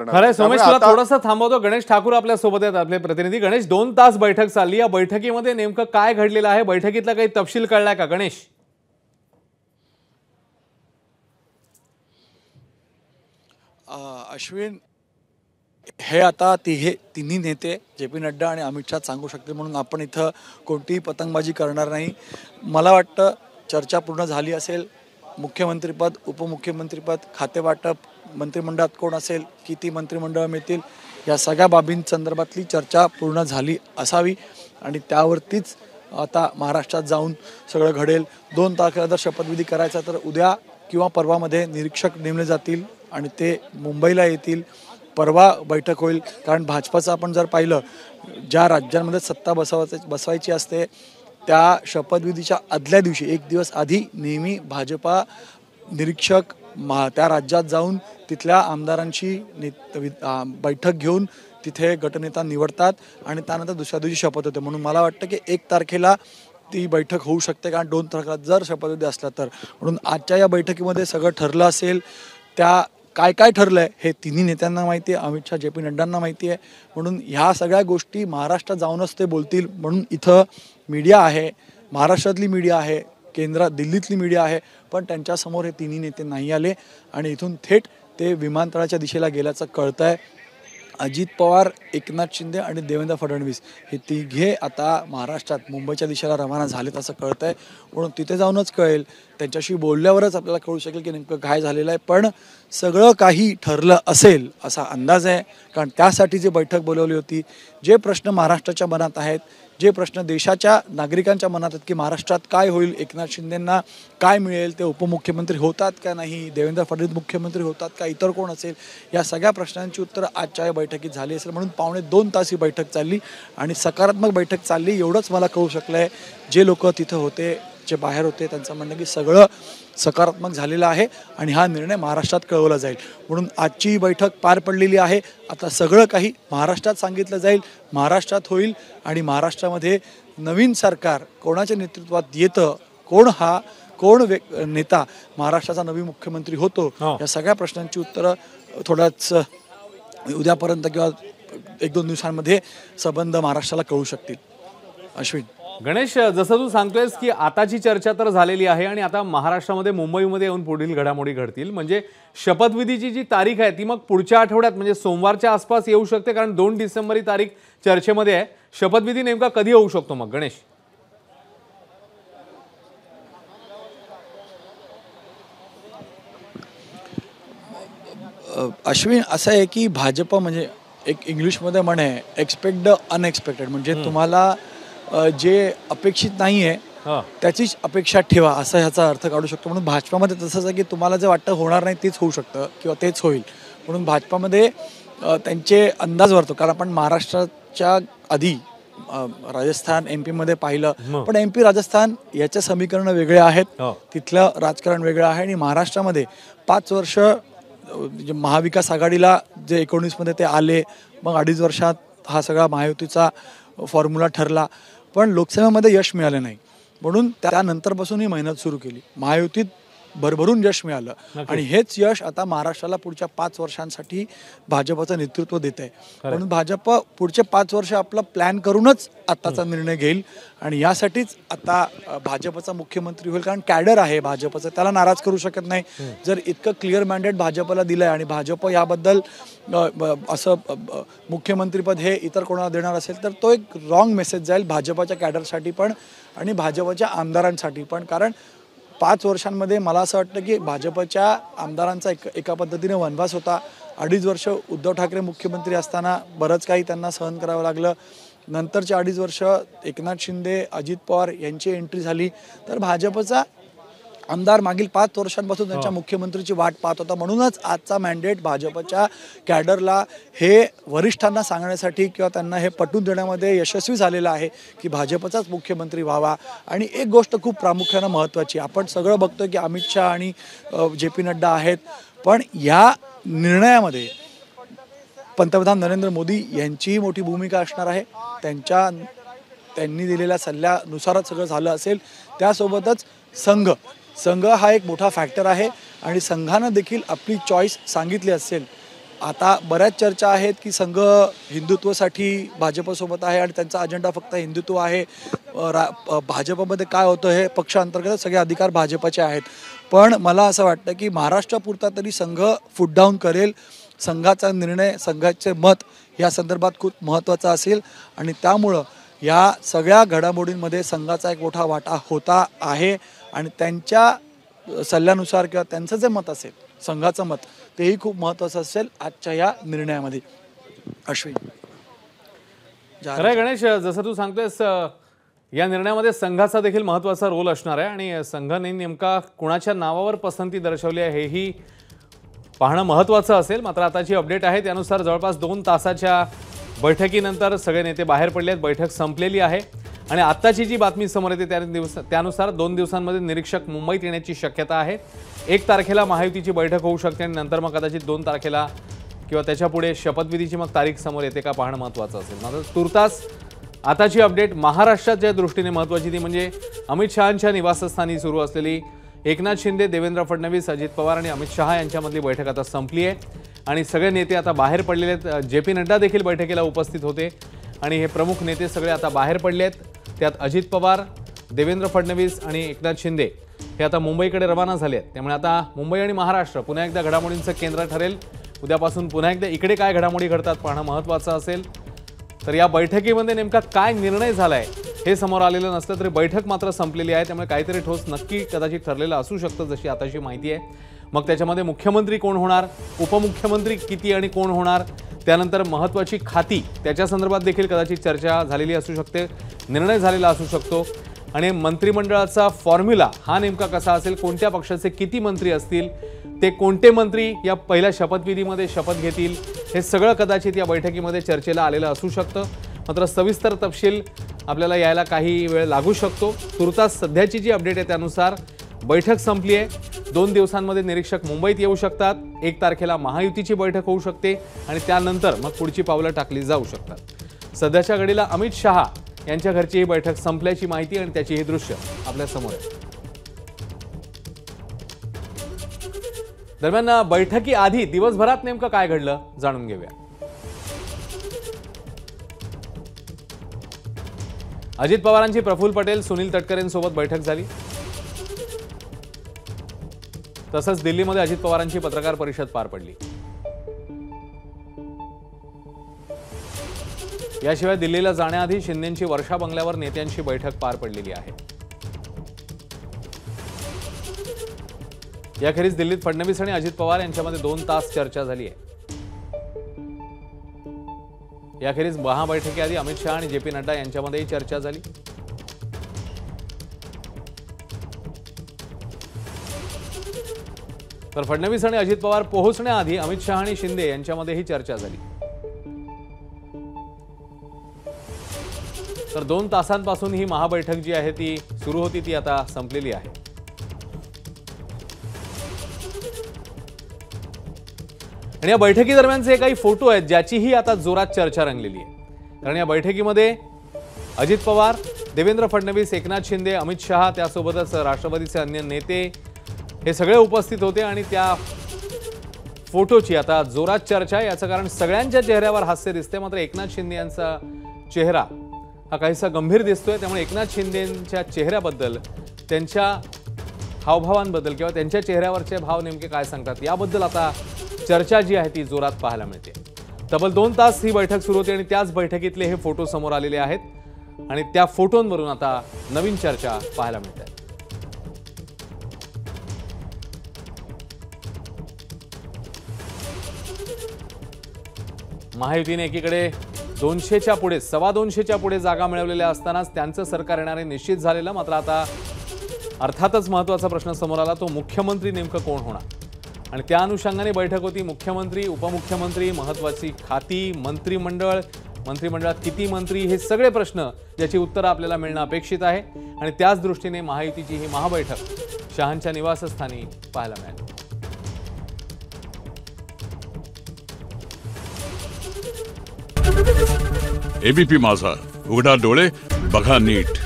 करणार. खरंय सोमेश, तुला थोडंसं थांबवतो. गणेश ठाकूर आपल्या सोबत आहेत, आपले प्रतिनिधी. गणेश, 2 तास बैठक चालली. या बैठकीमध्ये नेमकं काय घडलेलं आहे? बैठकीतला काही तपशील कळलाय का गणेश? अश्विन, हे आता तिन्ही नेते जे.पी. नड्डा आणि अमित शाह सांगू शकतील, म्हणून आपण इथं कोणतीही पतंगबाजी करणार नाही. मला वाटतं चर्चा पूर्ण झाली असेल. मुख्यमंत्रीपद, उपमुख्यमंत्रीपद, खातेवाटप, मंत्रिमंडळात कोण असेल, किती मंत्रिमंडळ मिळतील, या सगळ्या बाबींसंदर्भातली चर्चा पूर्ण झाली असावी आणि त्यावरतीच आता महाराष्ट्रात जाऊन सगळं घडेल. 2 तारखेला जर शपथविधी करायचा तर उद्या किंवा परवामध्ये निरीक्षक नेमले जातील आणि ते मुंबईला येतील. परवा बैठक होईल, कारण भाजपाचं आपण जर पाहिलं, ज्या राज्यांमध्ये सत्ता बसवायची असते त्या शपथविधीच्या आदल्या दिवशी 1 दिवस आधी नेहमी भाजपा निरीक्षक त्या राज्यात जाऊन तिथल्या आमदारांची बैठक घेऊन तिथे गटनेता निवडतात आणि त्यानंतर दुसऱ्या दिवशी शपथ होते. म्हणून मला वाटतं की 1 तारखेला ती बैठक होऊ शकते, कारण 2 तारखेला जर शपथविधी असला तर. म्हणून आजच्या या बैठकीमध्ये सगळं ठरलं असेल. त्या काय काय ठरलंय हे तिन्ही नेत्यांना माहिती आहे, अमित शाह, जे.पी. नड्डांना माहिती आहे. म्हणून ह्या सगळ्या गोष्टी महाराष्ट्रात जाऊनच ते बोलतील. म्हणून इथं मीडिया आहे, महाराष्ट्रातली मीडिया आहे, दिल्लीतली मीडिया आहे, पण त्यांच्यासमोर हे तिन्ही नेते नाही आले आणि इथून थेट ते विमानतळाच्या दिशेला गेल्याचं कळतंय. अजित पवार, एकनाथ शिंदे आणि देवेंद्र फडणवीस हे तिघे आता महाराष्ट्रात मुंबईच्या दिशेला रवाना झालेत असं कळतंय. म्हणून तिथे जाऊनच कळेल, त्यांच्याशी बोलल्यावरच आपल्याला कळू शकेल की नेमकं काय झालेलं आहे. पण सगळं काही ठरलं असेल असा अंदाज आहे, कारण त्यासाठी जी बैठक बोलवली होती, जे प्रश्न महाराष्ट्राच्या मनात आहेत, जे प्रश्न देशाच्या नागरिकांच्या मनात आहेत की महाराष्ट्रात काय होईल, एकनाथ शिंदेंना काय मिळेल, ते उपमुख्यमंत्री होतात का नाही, देवेंद्र फडणवीस मुख्यमंत्री होतात का, इतर कोण असेल, या सगळ्या प्रश्नांची उत्तरं आजच्या या बैठकीत झाली असेल. म्हणून 2.25 तास ही बैठक चालली आणि सकारात्मक बैठक चालली एवढंच मला कळू शकलं आहे. जे लोक तिथं होते, जे बाहेर होते, त्यांचं म्हणणं की सगळं सकारात्मक झालेलं आहे आणि हा निर्णय महाराष्ट्रात कळवला जाईल. म्हणून आजची ही बैठक पार पडलेली आहे. आता सगळं काही महाराष्ट्रात सांगितलं जाईल, महाराष्ट्रात होईल आणि महाराष्ट्रामध्ये नवीन सरकार कोणाच्या नेतृत्वात येतं, कोण नेता महाराष्ट्राचा नवीन मुख्यमंत्री होतो, या सगळ्या प्रश्नांची उत्तरं थोड्याच उद्यापर्यंत किंवा 1-2 दिवसांमध्ये संबंध महाराष्ट्राला कळू शकतील. अश्विन. गणेश, जसं तू सांगतोयस की आताची चर्चा तर झालेली आहे आणि आता महाराष्ट्रामध्ये, मुंबईमध्ये येऊन पुढील घडामोडी घडतील. म्हणजे शपथविधीची जी तारीख आहे ती मग पुढच्या आठवड्यात, म्हणजे सोमवारच्या आसपास येऊ शकते, कारण 2 डिसेंबर ही तारीख चर्चेमध्ये आहे. शपथविधी नेमका कधी होऊ शकतो मग गणेश? अश्विन, असं आहे की भाजप म्हणजे एक इंग्लिशमध्ये म्हणे, एक्सपेक्ट द अनएक्सपेक्टेड. म्हणजे तुम्हाला जे अपेक्षित नाही आहे त्याचीच अपेक्षा ठेवा, असा ह्याचा अर्थ काढू शकतो. म्हणून भाजपामध्ये तसंच आहे की तुम्हाला जे वाटतं होणार नाही तेच होऊ शकतं किंवा तेच होईल. म्हणून भाजपामध्ये त्यांचे अंदाज वाढतो. कारण आपण महाराष्ट्राच्या आधी राजस्थान, MP मध्ये पाहिलं, पण MP राजस्थान याच्या समीकरणं वेगळे आहेत, तिथलं राजकारण वेगळं आहे. आणि महाराष्ट्रामध्ये 5 वर्ष महाविकास आघाडीला जे 19 मध्ये ते आले, मग 2.5 वर्षात हा सगळा महायुतीचा फॉर्म्युला ठरला, पण लोकसभेमध्ये यश मिळालं नाही. म्हणून त्यानंतरपासून ही मेहनत सुरू केली. महायुतीत भरभरून यश मिळालं आणि हेच यश आता महाराष्ट्राला पुढच्या 5 वर्षांसाठी भाजपचं नेतृत्व देत आहे. म्हणून भाजप पुढचे 5 वर्ष आपला प्लॅन करूनच आताचा निर्णय घेईल आणि यासाठीच आता भाजपचा मुख्यमंत्री होईल. कारण कॅडर आहे भाजपचं, त्याला नाराज करू शकत नाही. जर इतकं क्लिअर मॅन्डेट भाजपला दिलंय आणि भाजप याबद्दल असं मुख्यमंत्रीपद हे इतर कोणाला देणार असेल तर तो एक रॉंग मेसेज जाईल भाजपच्या कॅडरसाठी पण आणि भाजपच्या आमदारांसाठी पण. कारण 5 वर्षांमध्ये मला असं वाटतं की भाजपच्या आमदारांचा एका पद्धतीने वनवास होता. 2.5 वर्ष उद्धव ठाकरे मुख्यमंत्री असताना बरंच काही त्यांना सहन करावं लागलं. नंतरचे 2.5 वर्ष एकनाथ शिंदे, अजित पवार यांची एंट्री झाली. तर भाजपचा आमदार मागील 5 वर्षांपासून त्यांच्या मुख्यमंत्रीची वाट पाहत होता. म्हणूनच आजचा मॅन्डेट भाजपच्या कॅडरला हे वरिष्ठांना सांगण्यासाठी किंवा त्यांना हे पटवून देण्यामध्ये यशस्वी झालेलं आहे की भाजपचाच मुख्यमंत्री व्हावा. आणि एक गोष्ट खूप प्रामुख्यानं महत्त्वाची, आपण सगळं बघतोय की अमित शाह आणि जे.पी. नड्डा आहेत, पण या निर्णयामध्ये पंतप्रधान नरेंद्र मोदी यांचीही मोठी भूमिका असणार आहे. त्यांनी दिलेल्या सल्ल्यानुसारच सगळं झालं असेल. त्यासोबतच संघ हा एक मोठा फॅक्टर आहे आणि संघानं देखील आपली चॉईस सांगितली असेल. आता बऱ्याच चर्चा आहेत की संघ हिंदुत्वासाठी भाजपसोबत आहे आणि त्यांचा अजेंडा फक्त हिंदुत्व आहे. भाजपमध्ये काय होतं हे पक्षांतर्गत सगळे अधिकार भाजपचे आहेत. पण मला असं वाटतं की महाराष्ट्रापुरता तरी संघ फुट डाऊन करेल. संघाचा निर्णय, संघाचे मत या संदर्भात खूप महत्त्वाचा असेल आणि त्यामुळं या सगळ्या घडामोडींमध्ये संघाचा एक मोठा वाटा होता आहे आणि त्यांच्या सल्ल्यानुसार किंवा त्यांचं जे मत असेल, संघाचं मत, तेही खूप महत्त्वाचं असेल आजच्या या निर्णयामध्ये. अश्विन. खरंय गणेश, जसं तू सांगतोयस या निर्णयामध्ये संघाचा देखील महत्त्वाचा रोल असणार आहे आणि संघाने नेमका कुणाच्या नावावर पसंती दर्शवली आहे हेही पाहणं महत्त्वाचं असेल. मात्र आताची अपडेट आहे त्यानुसार जवळपास 2 तासाच्या बैठकीनंतर सगळे नेते बाहेर पडले आहेत. बैठक संपलेली आहे आणि आत्ताची जी बातमी समोर येते त्यानुसार 2 दिवसांमध्ये निरीक्षक मुंबईत येण्याची शक्यता आहे. 1 तारखेला महायुतीची बैठक होऊ शकते आणि नंतर मग कदाचित 2 तारखेला किंवा त्याच्या पुढे शपथविधीची मग तारीख समोर येते का पाहणं महत्त्वाचं असेल. मात्र तुर्तास आताची अपडेट महाराष्ट्राच्या दृष्टीने महत्त्वाची ती म्हणजे अमित शहांच्या निवासस्थानी सुरू असलेली एकनाथ शिंदे, देवेंद्र फडणवीस, अजित पवार आणि अमित शहा यांच्यामधली बैठक आता संपली आहे आणि सगळे नेते आता बाहेर पडलेले आहेत. जे.पी. नड्डा देखील बैठकीला उपस्थित होते आणि हे प्रमुख नेते सगळे आता बाहेर पडले आहेत. त्यात अजित पवार, देवेंद्र फडणवीस आणि एकनाथ शिंदे हे आता मुंबईकडे रवाना झाले आहेत. त्यामुळे आता मुंबई आणि महाराष्ट्र पुन्हा एकदा घडामोडींचं केंद्र ठरेल. उद्यापासून पुन्हा एकदा इकडे काय घडामोडी घडतात पाहणं महत्त्वाचं असेल. तर या बैठकीमध्ये नेमका काय निर्णय झालाय हे समोर आलेलं नसलं तरी बैठक मात्र संपलेली आहे. त्यामुळे काहीतरी ठोस नक्की कदाचित ठरलेलं असू शकतं जशी आताची माहिती आहे. मग त्याच्यामध्ये मुख्यमंत्री कोण होणार, उपमुख्यमंत्री किती आणि कोण होणार, त्यानंतर महत्त्वाची खाती त्याच्या संदर्भात देखील कदाचित चर्चा झालेली असू शकते, निर्णय झालेला असू शकतो. आणि मंत्रिमंडळाचा फॉर्म्युला हा नेमका कसा असेल, कोणत्या पक्षाचे किती मंत्री असतील, ते कोणते मंत्री या पहिल्या शपथविधीमध्ये शपथ घेतील, हे सगळं कदाचित या बैठकीमध्ये चर्चेला आलेलं असू शकतं. मात्र सविस्तर तपशील आपल्याला यायला काही वेळ लागू शकतो. तुर्तास सध्याची जी अपडेट आहे त्यानुसार बैठक संपली आहे. 2 दिवसांमध्ये निरीक्षक मुंबईत येऊ शकतात. 1 तारखेला महायुतीची बैठक होऊ शकते आणि त्यानंतर मग पुढची पावलं टाकली जाऊ शकतात. सध्याच्या घडीला अमित शहा यांच्या घरची ही बैठक संपल्याची माहिती आणि त्याची ही दृश्य आपल्या समोर आहे. दरम्यान बैठकी आधी दिवसभरात नेमकं काय घडलं जाणून घेऊया. अजित पवारांची प्रफुल्ल पटेल, सुनील तटकरेंसोबत बैठक झाली. तसंच दिल्लीमध्ये अजित पवारांची पत्रकार परिषद पार पडली. याशिवाय दिल्लीला जाण्याआधी शिंदेंची वर्षा बंगल्यावर नेत्यांची बैठक पार पडलेली आहे. याखेरीज दिल्लीत फडणवीस आणि अजित पवार यांच्यामध्ये 2 तास चर्चा झाली आहे. याखेरीज महाबैठकीआधी अमित शहा आणि जे.पी. नड्डा यांच्यामध्येही चर्चा झाली. तर फडणवीस आणि अजित पवार पोहोचण्याआधी अमित शहा आणि शिंदे यांच्यामध्येही चर्चा झाली. तर 2 तासांपासून ही महाबैठक जी आहे ती सुरू होती ती आता संपलेली आहे. आणि या बैठकीदरम्यानचे काही फोटो आहेत ज्याचीही आता जोरात चर्चा रंगलेली आहे. कारण या बैठकीमध्ये अजित पवार, देवेंद्र फडणवीस, एकनाथ शिंदे, अमित शहा त्यासोबतच राष्ट्रवादीचे अन्य नेते हे सगळे उपस्थित होते आणि त्या फोटोची आता जोरात चर्चा आहे. याचं कारण सगळ्यांच्या चेहऱ्यावर हास्य दिसते, मात्र एकनाथ शिंदे यांचा चेहरा हा काहीसा गंभीर दिसतोय. त्यामुळे एकनाथ शिंदेंच्या चेहऱ्याबद्दल, त्यांच्या हावभावांबद्दल किंवा त्यांच्या चेहऱ्यावरचे भाव नेमके काय सांगतात याबद्दल आता चर्चा जी आहे ती जोरात पाहायला मिळते. तब्बल 2 तास ही बैठक सुरू होती आणि त्याच बैठकीतले हे फोटो समोर आलेले आहेत आणि त्या फोटोंवरून आता नवीन चर्चा पाहायला मिळते. महायुतीने एकीकडे 200च्या पुढे, 225च्या पुढे जागा मिळवलेल्या असतानाच त्यांचं सरकार येणारे निश्चित झालेलं. मात्र आता अर्थातच महत्त्वाचा प्रश्न समोर आला, तो मुख्यमंत्री नेमकं कोण होणार. आणि त्या अनुषंगाने बैठक होती. मुख्यमंत्री, उपमुख्यमंत्री, महत्त्वाची खाती, मंत्रिमंडळात किती मंत्री, हे सगळे प्रश्न ज्याची उत्तरं आपल्याला मिळणं अपेक्षित आहे. आणि त्याच दृष्टीने महायुतीची ही महाबैठक शहांच्या निवासस्थानी पाहायला मिळाली. एबीपी माझा, उघडा डोळे बघा नीट.